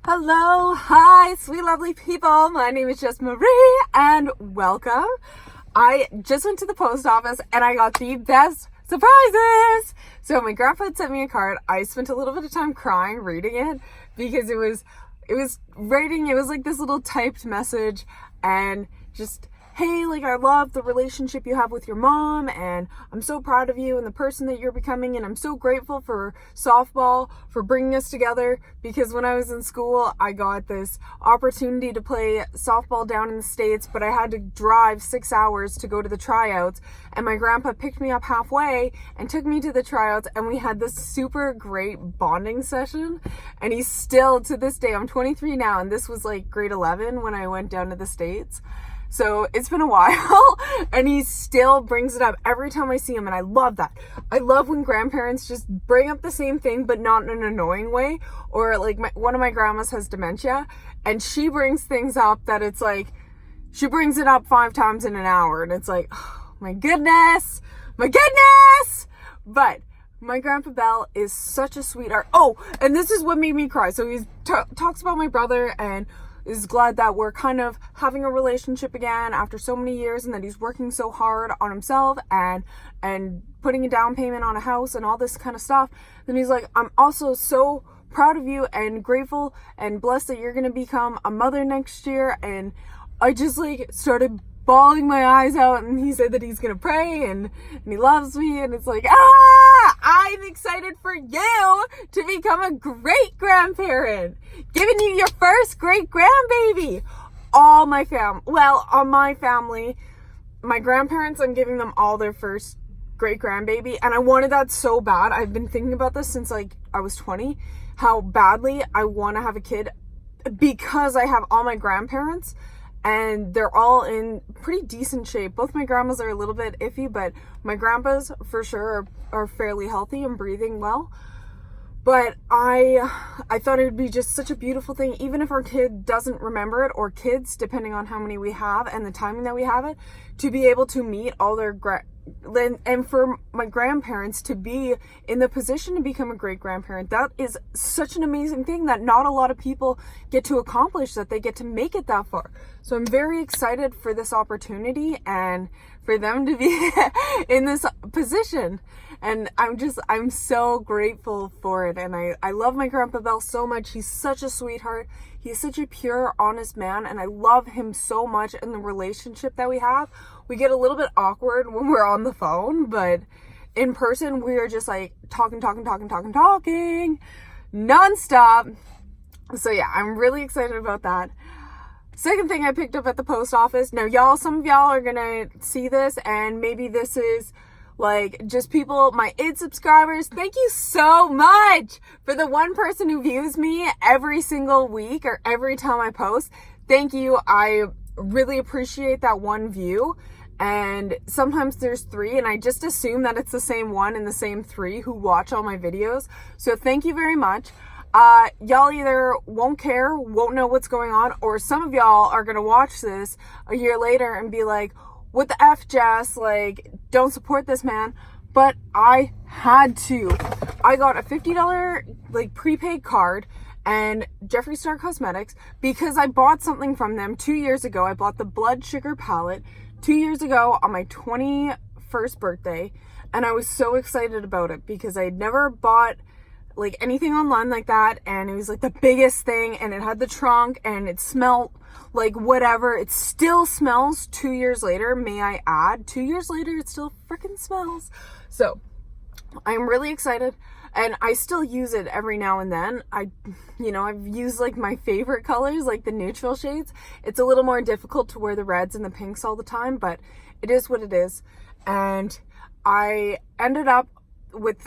Hello, hi, sweet lovely people. My name is Just Marie and welcome. I just went to the post office and I got the best surprises. So my grandpa had sent me a card. I spent a little bit of time crying reading it because it was like this little typed message and just, hey, like, I love the relationship you have with your mom and I'm so proud of you and the person that you're becoming, and I'm so grateful for softball for bringing us together, because when I was in school I got this opportunity to play softball down in the States, but I had to drive 6 hours to go to the tryouts, and my grandpa picked me up halfway and took me to the tryouts, and we had this super great bonding session. And he's still, to this day, I'm 23 now, and this was like grade 11 when I went down to the States. So it's been a while and he still brings it up every time I see him, and I love that. I love when grandparents just bring up the same thing but not in an annoying way. Or like one of my grandmas has dementia and she brings things up that it's like she brings it up 5 times in an hour, and it's like, oh, my goodness. But my Grandpa Bell is such a sweetheart. Oh, and this is what made me cry. So he talks about my brother and is glad that we're kind of having a relationship again after so many years, and that he's working so hard on himself and putting a down payment on a house and all this kind of stuff. Then he's like, I'm also so proud of you and grateful and blessed that you're going to become a mother next year. And I just like started bawling my eyes out, and he said that he's going to pray and he loves me, and it's like, I'm excited for you to become a great grandparent, giving you your first great grandbaby. On my family, my grandparents, I'm giving them all their first great grandbaby, and I wanted that so bad. I've been thinking about this since like I was 20, how badly I want to have a kid, because I have all my grandparents and they're all in pretty decent shape. Both my grandmas are a little bit iffy, but my grandpas for sure are fairly healthy and breathing well. But I thought it would be just such a beautiful thing, even if our kid doesn't remember it, or kids, depending on how many we have and the timing that we have it, to be able to meet all their and for my grandparents to be in the position to become a great grandparent. That is such an amazing thing that not a lot of people get to accomplish, that they get to make it that far. So I'm very excited for this opportunity and for them to be in this position. And I'm so grateful for it. And I love my Grandpa Bell so much. He's such a sweetheart. He's such a pure, honest man. And I love him so much, in the relationship that we have. We get a little bit awkward when we're on the phone, but in person, we are just like talking nonstop. So yeah, I'm really excited about that. Second thing I picked up at the post office. Now, some of y'all are gonna see this, and maybe this is like just people, my id subscribers. Thank you so much for the one person who views me every single week or every time I post. Thank you. I really appreciate that one view. And sometimes there's 3, and I just assume that it's the same one and the same 3 who watch all my videos. So thank you very much. Y'all either won't care, won't know what's going on, or some of y'all are gonna watch this a year later and be like, what the F, Jess? Like, don't support this man. But I had to. I got a $50 like prepaid card and Jeffree Star Cosmetics, because I bought something from them 2 years ago. I bought the blood sugar palette 2 years ago on my 21st birthday, and I was so excited about it because I had never bought like anything online like that, and it was like the biggest thing, and it had the trunk, and it smelled like whatever. It still smells 2 years later, may I add. 2 years later, it still freaking smells. So I'm really excited, and I still use it every now and then. I've used like my favorite colors, like the neutral shades. It's a little more difficult to wear the reds and the pinks all the time, but it is what it is. And I ended up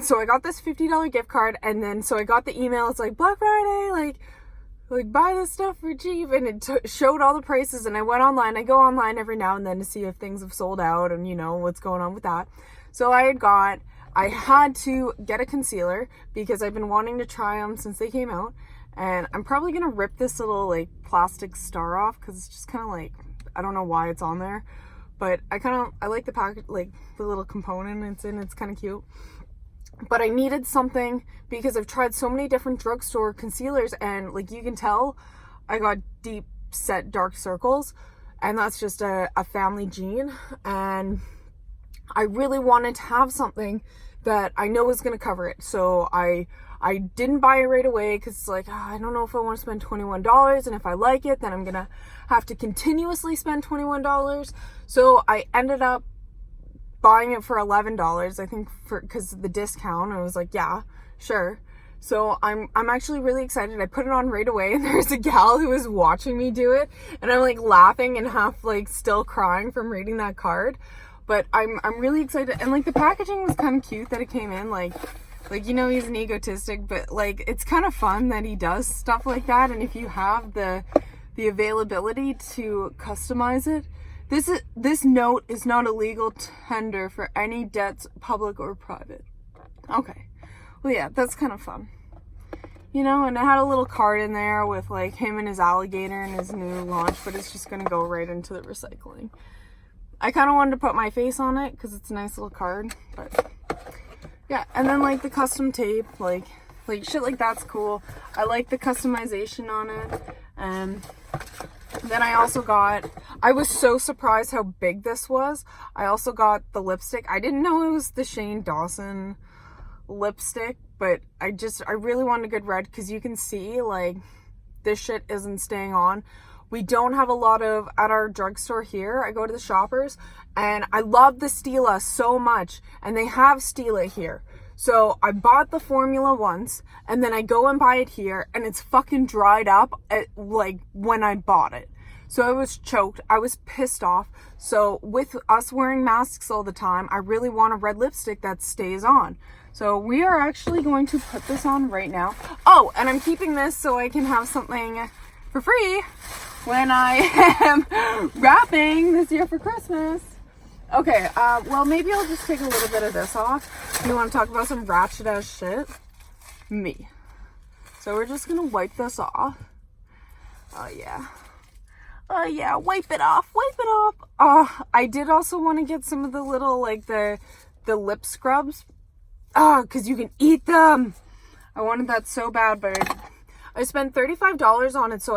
so I got this $50 gift card, and then so I got the email. It's like, Black Friday, like buy this stuff for cheap, and it showed all the prices. And I went online. I go online every now and then to see if things have sold out and what's going on with that. So I had to get a concealer because I've been wanting to try them since they came out, and I'm probably gonna rip this little like plastic star off because it's just kind of like, I don't know why it's on there, but I like the package, like the little component it's in. It's kind of cute. but I needed something because I've tried so many different drugstore concealers, and like you can tell, I got deep set dark circles, and that's just a family gene. And I really wanted to have something that I know is going to cover it. So I didn't buy it right away because it's like, I don't know if I want to spend $21, and if I like it, then I'm going to have to continuously spend $21. So I ended up buying it for $11, I think, because of the discount. I was like, yeah, sure. So I'm actually really excited. I put it on right away, and there's a gal who was watching me do it, and I'm like laughing and half like still crying from reading that card. But I'm really excited, and like the packaging was kind of cute that it came in, like you know, he's an egotistic, but like it's kind of fun that he does stuff like that. And if you have the availability to customize it, this note is not a legal tender for any debts, public or private. Okay. Well, yeah, that's kind of fun. You know, and it had a little card in there with like him and his alligator and his new launch, but it's just going to go right into the recycling. I kind of wanted to put my face on it because it's a nice little card, but yeah. And then like the custom tape, like shit like that's cool. I like the customization on it. And then I also I was so surprised how big this was. I also got the lipstick. I didn't know it was the Shane Dawson lipstick, but I really wanted a good red because you can see like this shit isn't staying on. We don't have a lot of at our drugstore here. I go to the Shoppers, and I love the Stila so much, and they have Stila here. So I bought the formula once, and then I go and buy it here, and it's fucking dried up like when I bought it. So I was choked. I was pissed off. So with us wearing masks all the time, I really want a red lipstick that stays on. So we are actually going to put this on right now. Oh, and I'm keeping this so I can have something for free when I am wrapping this year for Christmas. Okay, well, maybe I'll just take a little bit of this off. You want to talk about some ratchet ass shit? Me. So we're just gonna wipe this off. Oh yeah. Oh yeah, wipe it off, wipe it off. I did also want to get some of the little, like, the lip scrubs. Because you can eat them. I wanted that so bad, but I spent $35 on it, so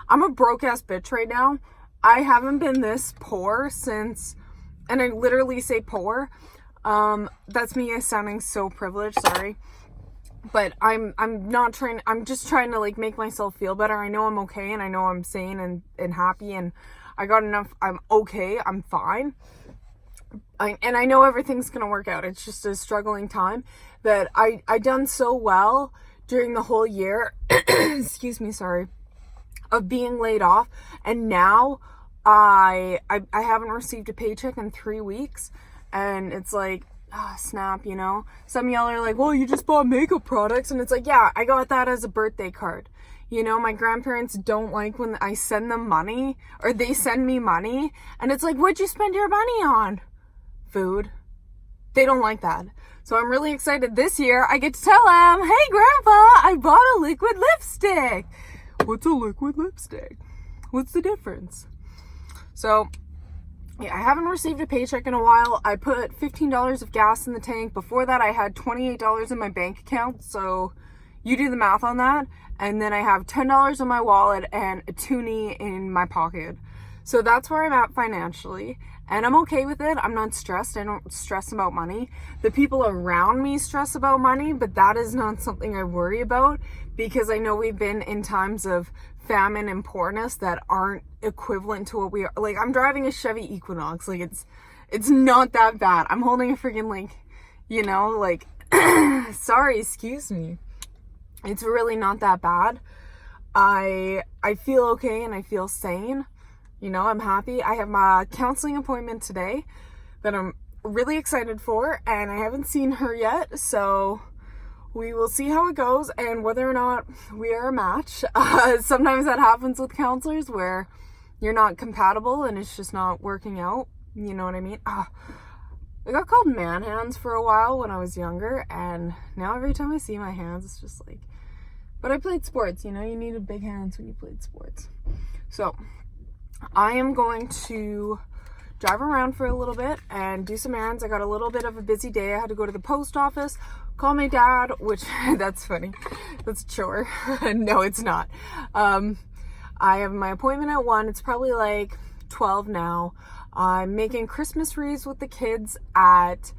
I'm a broke ass bitch right now. I haven't been this poor since, and I literally say poor. That's me sounding so privileged, sorry. But I'm not trying, I'm just trying to like make myself feel better. I know I'm okay, and I know I'm sane and happy, and I got enough, I'm okay, I'm fine. And I know everything's gonna work out. It's just a struggling time. But I done so well during the whole year, excuse me, sorry, of being laid off, and now I haven't received a paycheck in 3 weeks, and it's like, snap, you know. Some of y'all are like, well, you just bought makeup products, and it's like, yeah, I got that as a birthday card. You know, my grandparents don't like when I send them money, or they send me money, and it's like, what'd you spend your money on? Food. They don't like that. So I'm really excited this year. I get to tell them, hey grandpa, I bought a liquid lipstick. What's a liquid lipstick? What's the difference? So yeah, I haven't received a paycheck in a while. I put $15 of gas in the tank. Before that, I had $28 in my bank account. So you do the math on that. And then I have $10 in my wallet and a toonie in my pocket. So that's where I'm at financially. And I'm okay with it. I'm not stressed. I don't stress about money. The people around me stress about money, but that is not something I worry about because I know we've been in times of famine and poorness that aren't equivalent to what we are. Like, I'm driving a Chevy Equinox. Like, it's not that bad. I'm holding a freaking, like, you know, like, sorry, excuse me. It's really not that bad. I feel okay and I feel sane. You know, I'm happy. I have my counseling appointment today that I'm really excited for, and I haven't seen her yet, so we will see how it goes and whether or not we are a match. Sometimes that happens with counselors where you're not compatible and it's just not working out. You know what I mean? I got called man hands for a while when I was younger, and now every time I see my hands, it's just like, but I played sports, you know, you needed big hands when you played sports. So I am going to drive around for a little bit and do some errands. I got a little bit of a busy day. I had to go to the post office, call my dad, which that's funny. That's a chore. No, it's not. I have my appointment at 1. It's probably like 12 now. I'm making Christmas wreaths with the kids at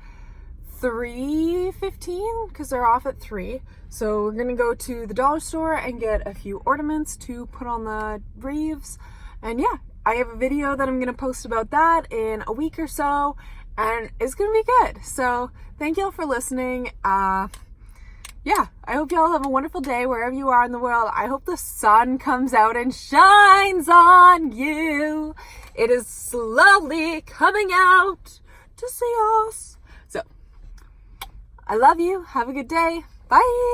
3:15 because they're off at 3. So we're gonna go to the dollar store and get a few ornaments to put on the wreaths. And yeah, I have a video that I'm gonna post about that in a week or so, and it's gonna be good. So thank y'all for listening. Yeah, I hope y'all have a wonderful day wherever you are in the world. I hope the sun comes out and shines on you. It is slowly coming out to see us. So I love you. Have a good day. Bye.